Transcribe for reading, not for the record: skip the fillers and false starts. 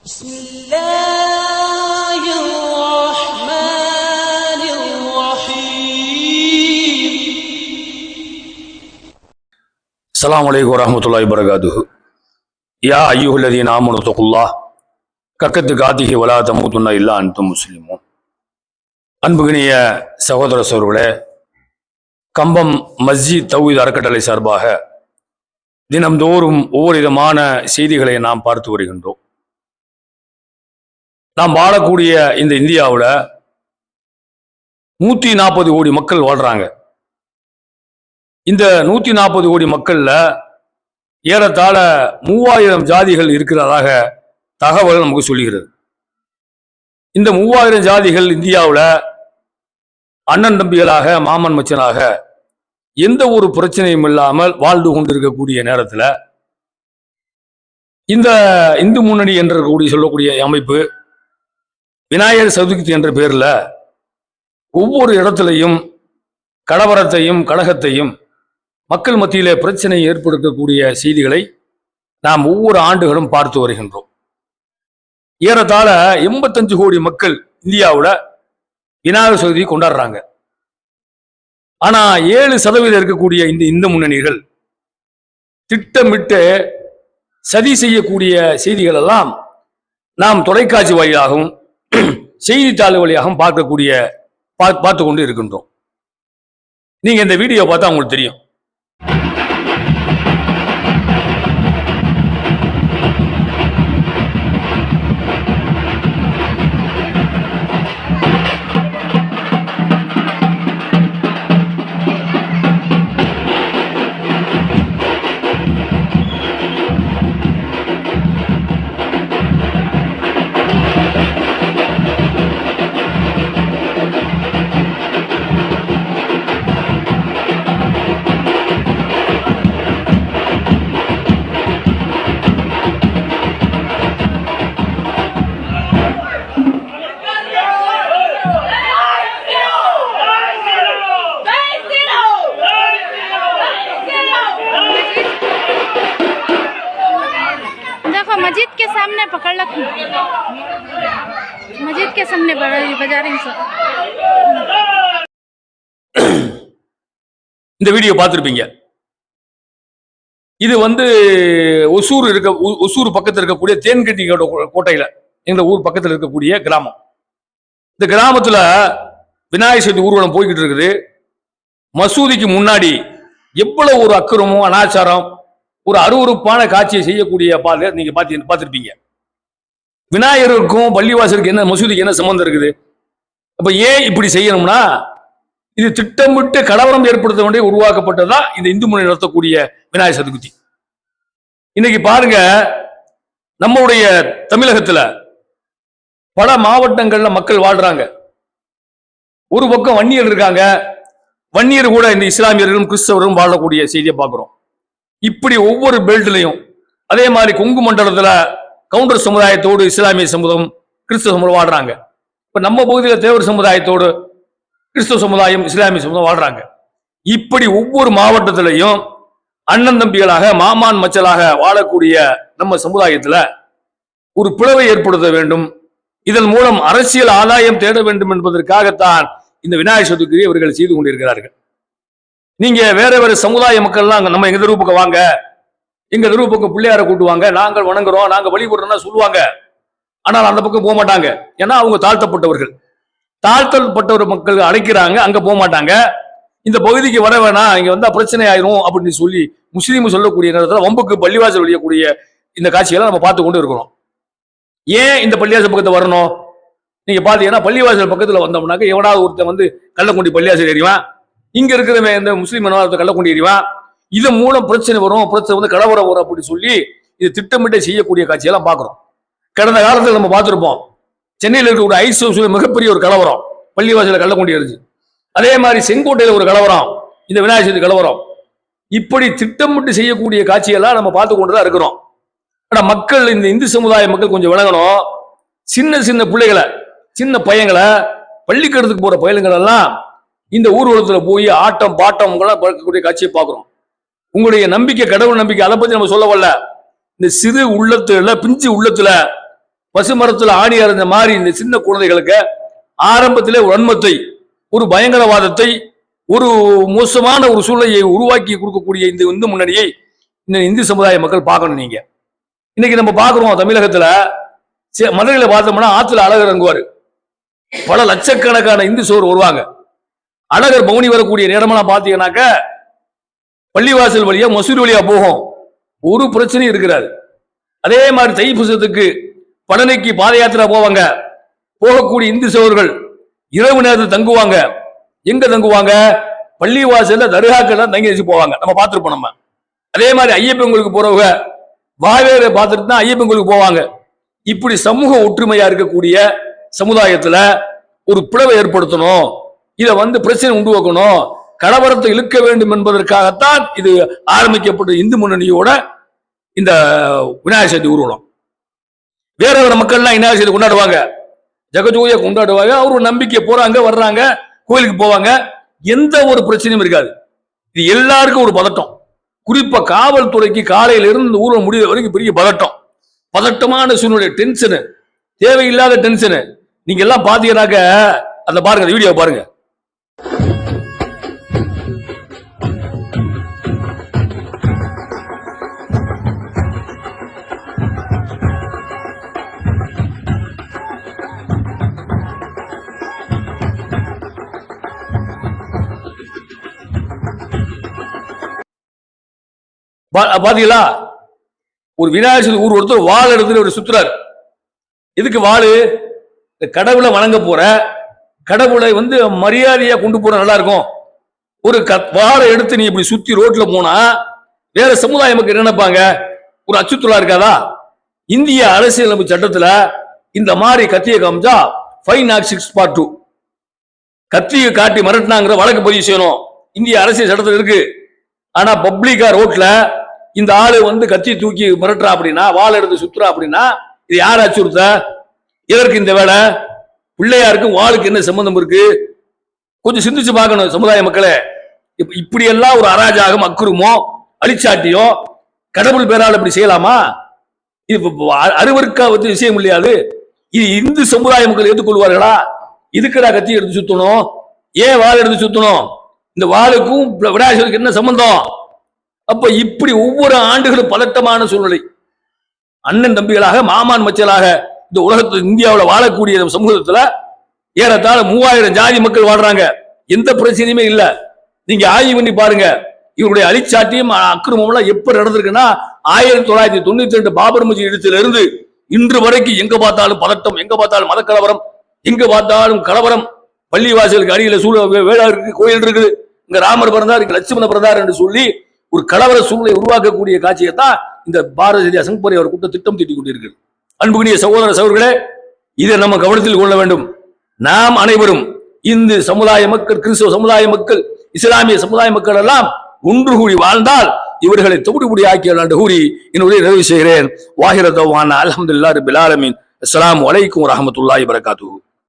بسم الله الرحمن الرحيم. السلام عليكم ورحمة الله وبركاته. يا أيها الذين آمنوا اتقوا الله حق تقاته ولا تموتن إلا أنتم مسلمون. அன்புகினிய சகோதர சோர்களே, கம்பம் மஸ்ஜித் தௌஹீத் அறக்கட்டளை சார்பாக தினம்தோறும் ஒவ்வொரு விதமான செய்திகளை நாம் பார்த்து வருகின்றோம். நாம் வாழக்கூடிய இந்த இந்தியாவில் 140 கோடி மக்கள் வாழ்றாங்க. இந்த 140 கோடி மக்கள்ல ஏறத்தாழ 3000 ஜாதிகள் இருக்கிறதாக தகவல் நமக்கு சொல்லுகிறது. இந்த 3000 ஜாதிகள் இந்தியாவில் அண்ணன் தம்பிகளாக மாமன் மச்சனாக எந்த ஒரு பிரச்சனையும் இல்லாமல் வாழ்ந்து கொண்டிருக்கக்கூடிய நேரத்தில் இந்த இந்து முன்னணி என்று சொல்லக்கூடிய அமைப்பு விநாயகர் சதுர்த்தி என்ற பேர்ல ஒவ்வொரு இடத்திலையும் கலவரத்தையும் கலகத்தையும் மக்கள் மத்தியிலே பிரச்சனை ஏற்படுத்தக்கூடிய செய்திகளை நாம் ஒவ்வொரு ஆண்டுகளும் பார்த்து வருகின்றோம். ஏறத்தாழ 85 கோடி மக்கள் இந்தியாவில் விநாயகர் சதுர்த்தி கொண்டாடுறாங்க. ஆனா 7% இருக்கக்கூடிய இந்த இந்து முன்னணிகள் திட்டமிட்டு சதி செய்யக்கூடிய செய்திகள் எல்லாம் நாம் தொலைக்காட்சி வழியாகவும் செய்தித்தாள் வழியாகவும் பார்த்து கொண்டு இருக்கின்றோம். நீங்க இந்த வீடியோ பார்த்தா உங்களுக்கு தெரியும். मस्जिद के सामने पकड़ रखो, मस्जिद के सामने बजा रही सर. இந்த வீடியோ பார்த்துருப்பீங்க. இது ஒசூர் பக்கத்தில் இருக்கக்கூடிய தேன்கட்டி கோட்டையில இந்த ஊர் பக்கத்தில் இருக்கக்கூடிய கிராமம். இந்த கிராமத்துல விநாயகர் சதுர்த்தி ஊர்வலம் போய்கிட்டு இருக்குது. மசூதிக்கு முன்னாடி எவ்வளவு ஒரு அக்கிரமும் அனாச்சாரம் ஒரு அருவருப்பான காட்சியை செய்யக்கூடிய நீங்க பார்த்திருப்பீங்க. விநாயகருக்கும் பள்ளிவாசலுக்கு என்ன மசூதிக்கு என்ன சம்பந்தம் இருக்குது? அப்ப ஏன் இப்படி செய்யணும்னா இது திட்டமிட்டு கலவரம் ஏற்படுத்த வேண்டிய உருவாக்கப்பட்டதா இந்த இந்து முன்னணி நடத்தக்கூடிய விநாயகர் சதுர்த்தி. இன்னைக்கு பாருங்க, நம்முடைய தமிழகத்துல பல மாவட்டங்கள்ல மக்கள் வாழ்றாங்க. ஒரு பக்கம் வன்னியர் இருக்காங்க. வன்னியர் கூட இந்த இஸ்லாமியர்களும் கிறிஸ்தவரும் வாழக்கூடிய செய்தியை பார்க்கிறோம். இப்படி ஒவ்வொரு பெல்ட்லையும் அதே மாதிரி கொங்கு மண்டலத்துல கவுண்டர் சமுதாயத்தோடு இஸ்லாமிய சமுதாயம் கிறிஸ்தவ சமுதாயம் வாழ்றாங்க. இப்ப நம்ம பகுதியில் தேவர் சமுதாயத்தோடு கிறிஸ்தவ சமுதாயம் இஸ்லாமிய சமுதாயம் வாழ்றாங்க. இப்படி ஒவ்வொரு மாவட்டத்திலையும் அண்ணன் தம்பிகளாக மாமான் மச்சலாக வாழக்கூடிய நம்ம சமுதாயத்துல ஒரு பிளவை ஏற்படுத்த வேண்டும். இதன் மூலம் அரசியல் ஆதாயம் தேட வேண்டும் என்பதற்காகத்தான் இந்த விநாயகர் சதுர்த்தியை இவர்கள் செய்து கொண்டிருக்கிறார்கள். நீங்க வேற வேற சமுதாய மக்கள்லாம் நம்ம எங்க தெருவுக்கு வாங்க, எங்க தெருவுக்கு பிள்ளையார கூட்டுவாங்க, நாங்கள் வணங்குறோம், நாங்க வழிபடுறோம்னா சொல்லுவாங்க. ஆனால் அந்த பக்கம் போக மாட்டாங்க. ஏன்னா அவங்க தாழ்த்தப்பட்டவர் மக்கள் அழைக்கிறாங்க, அங்க போக மாட்டாங்க. இந்த பகுதிக்கு வர வேணாம், இங்க வந்தா பிரச்சனை ஆயிரும் அப்படின்னு சொல்லி முஸ்லீம் சொல்லக்கூடிய நேரத்தில் வம்புக்கு பள்ளிவாசல் வெளியக்கூடிய இந்த காட்சிகளை நம்ம பார்த்து கொண்டு இருக்கிறோம். ஏன் இந்த பள்ளிவாசல் பக்கத்தை வரணும்? நீங்க பாத்தீங்கன்னா பள்ளிவாசல் பக்கத்துல வந்தோம்னாக்க எவனாவது ஒருத்தன் கள்ளக்குண்டி பள்ளிவாசல் எறிவான், இங்க இருக்கிறவன் இந்த முஸ்லீம் கள்ளக்குண்டி எறிவான். இதன் மூலம் பிரச்சனை வரும், பிரச்சனை கலவரம் வரும் அப்படின்னு சொல்லி இது திட்டமிட்டு செய்யக்கூடிய காட்சியெல்லாம் பார்க்கிறோம். கடந்த காலத்தில் நம்ம பார்த்திருப்போம். சென்னையில் இருக்கக்கூடிய ஐஸ் ஹவுஸ்ல மிகப்பெரிய ஒரு கலவரம், பள்ளிவாசல கள்ளக்குண்டி எரிஞ்சு. அதே மாதிரி செங்கோட்டையில ஒரு கலவரம், இந்த விநாயகர் சதுர்த்தி கலவரம். இப்படி திட்டமிட்டு செய்யக்கூடிய காட்சியெல்லாம் நம்ம பார்த்து கொண்டுதான் இருக்கிறோம். ஆனா மக்கள், இந்த இந்து சமுதாய மக்கள் கொஞ்சம் விளங்கணும். சின்ன சின்ன பிள்ளைகளை, சின்ன பையங்களை, பள்ளிக்கூடத்துக்கு போற பையன்கள் எல்லாம் இந்த ஊர்வலத்துல போய் ஆட்டம் பாட்டம் பார்க்கக்கூடிய காட்சியை பார்க்கிறோம். உங்களுடைய நம்பிக்கை, கடவுள் நம்பிக்கை, அதை பத்தி நம்ம சொல்ல வரல. இந்த சிறு உள்ளத்துல, பிஞ்சு உள்ளத்துல பசுமரத்துல ஆணி அறைஞ்ச மாதிரி இந்த சின்ன குழந்தைகளுக்கு ஆரம்பத்திலே வன்மத்தை, ஒரு பயங்கரவாதத்தை, ஒரு மோசமான ஒரு சூழ்நிலையை உருவாக்கி கொடுக்கக்கூடிய இந்த இந்து முன்னணியை இந்த இந்து சமுதாய மக்கள் பார்க்கணும். நீங்க இன்னைக்கு நம்ம பார்க்கிறோம் தமிழகத்துல மதுரையில பார்த்தோம்னா ஆத்துல அழகர் இறங்குவாரு, பல லட்சக்கணக்கான இந்து சோர் வருவாங்க. அழகர் பவுனி வரக்கூடிய நேரமெல்லாம் பாத்தீங்கன்னாக்க பள்ளிவாசல் வழியா மசூரி வழியா போகும், ஒரு பிரச்சனையும் இருக்கிறாரு. அதே மாதிரி தைப்பூசத்துக்கு பழனிக்கு பாத யாத்திரை போவாங்க, போகக்கூடிய இந்து சோர்கள் இரவு நேரத்தில் தங்குவாங்க. எங்க தங்குவாங்க? பள்ளிவாசல்ல தர்காக்கெல்லாம் தங்கி வச்சு போவாங்க, நம்ம பார்த்திருப்போம் நம்ம. அதே மாதிரி ஐயப்பன் கோயிலுக்கு போறவங்க வாவேரை பார்த்துட்டு தான் ஐயப்பன் கோயிலுக்கு போவாங்க. இப்படி சமூக ஒற்றுமையா இருக்கக்கூடிய சமுதாயத்துல ஒரு பிளவை ஏற்படுத்தணும், இதை பிரச்சனை உண்டு வைக்கணும், கலவரத்தை இழுக்க வேண்டும் என்பதற்காகத்தான் இது ஆரம்பிக்கப்பட்ட இந்து முன்னணியோட இந்த விநாயகர் சதுர்த்தி ஊர்வலம். வேற வேற மக்கள்லாம் விநாயகர் சதுர்த்தி கொண்டாடுவாங்க, ஜெகஜோதியா கொண்டாடுவாங்க. அவர் நம்பிக்கை போறாங்க, வர்றாங்க, கோயிலுக்கு போவாங்க, எந்த ஒரு பிரச்சனையும் இருக்காது. இது எல்லாருக்கும் ஒரு பதட்டம். குறிப்பா காவல்துறைக்கு காலையில இருந்து ஊர்வலம் முடிகிற வரைக்கும் பெரிய பதட்டமான சூழ்நிலை, டென்ஷனு, தேவையில்லாத டென்ஷனு. நீங்க எல்லாம் பாத்தீங்கன்னாக்க அந்த பாருங்க, வீடியோ பாருங்க. பாத்தீங்களா? ஒரு விநாயகர் சதுர்த்தி ஊர் ஒருத்தர் வாள் எடுத்து ஒரு சுத்துறாரு. எதுக்கு வாளு? கடவுளை வணங்க போற, கடவுளை மரியாதையா கொண்டு போற நல்லா இருக்கும். ஒரு வாளை எடுத்து நீ இப்படி சுத்தி ரோட்ல போனா வேற சமுதாய மக்கள் என்ன நினைப்பாங்க? ஒரு அச்சுறுத்தலா இருக்காதா? இந்திய அரசியலமைப்பு சட்டத்துல இந்த மாதிரி கத்தியை காமிச்சா ஃபைன் ஆக்ட் 6(2) கத்தியை காட்டி மிரட்டினாங்கிற வழக்கு பதிவு செய்யணும், இந்திய அரசியல் சட்டத்தில் இருக்கு. ஆனா பப்ளிக்கா ரோட்ல இந்த ஆளு கத்தி தூக்கி மிரட்டுறா அப்படின்னா, வாள் எடுத்து சுத்துறா அப்படின்னா, இது யார் அச்சுறுத்த? எதற்கு இந்த வேலை? பிள்ளையாருக்கும் வாளுக்கு என்ன சம்பந்தம் இருக்கு? கொஞ்சம் சிந்திச்சு பார்க்கணும் சமுதாய மக்களே. இப்படி எல்லாம் ஒரு அராஜகம், அக்குறுமோ, அழிச்சாட்டியோ கடவுள் பேரால் இப்படி செய்யலாமா? இது அருவருக்கா விஷயம் இல்லையாது. இது இந்து சமுதாய மக்கள் ஏற்றுக்கொள்வார்களா? இதுக்குடா கத்தி எடுத்து சுத்தணும், ஏன் வாள் எடுத்து சுத்தணும்? இந்த வாளுக்கும் விநாயகருக்கு என்ன சம்பந்தம்? அப்ப இப்படி ஒவ்வொரு ஆண்டுகளும் பதட்டமான சூழ்நிலை. அண்ணன் தம்பிகளாக, மாமான் மச்சலாக இந்த உலகத்தில் இந்தியாவில் வாழக்கூடிய சமூகத்துல ஏறத்தாழ 3000 ஜாதி மக்கள் வாழ்றாங்க, எந்த பிரச்சனையுமே இல்ல. நீங்க ஆய்வு பண்ணி பாருங்க, இவருடைய அழிச்சாட்டியும் அக்கிரமம் எல்லாம் எப்ப நடந்திருக்குன்னா 1992 பாபர் மசூதி இடிச்சதுல இருந்து இன்று வரைக்கும் எங்க பார்த்தாலும் பதட்டம், எங்க பார்த்தாலும் மத கலவரம், எங்க பார்த்தாலும் கலவரம். பள்ளிவாசலுக்கு அடியில வேளா இருக்கு, கோயில் இருக்குது, இங்க ராமர் பிறந்தார், இங்க லட்சுமண பிறந்தார் என்று சொல்லி ஒரு கலவர சூழ்நிலை உருவாக்கக்கூடிய காட்சியை தான் இந்த பாரதிய சங்பரி அவர் கூட்டம் திட்டம் தீட்டிக் கொண்டிருக்கிறது. அன்புக்குரிய சகோதர சகோதரர்களே, இதை நம்ம கவனத்தில் கொள்ள வேண்டும். நாம் அனைவரும் இந்து சமுதாய மக்கள், கிறிஸ்தவ சமுதாய மக்கள், இஸ்லாமிய சமுதாய மக்கள் எல்லாம் ஒன்று கூடி வாழ்ந்தால் இவர்களை தொகுடி ஆக்கிய கூறி என்னுடைய நிறைவு செய்கிறேன். வாஹிர தவானா அல்ஹம்துலில்லாஹி ரப்பில் ஆலமீன். அஸ்ஸலாமு அலைக்கும் வரஹ்மத்துல்லாஹி வபரகாத்துஹு.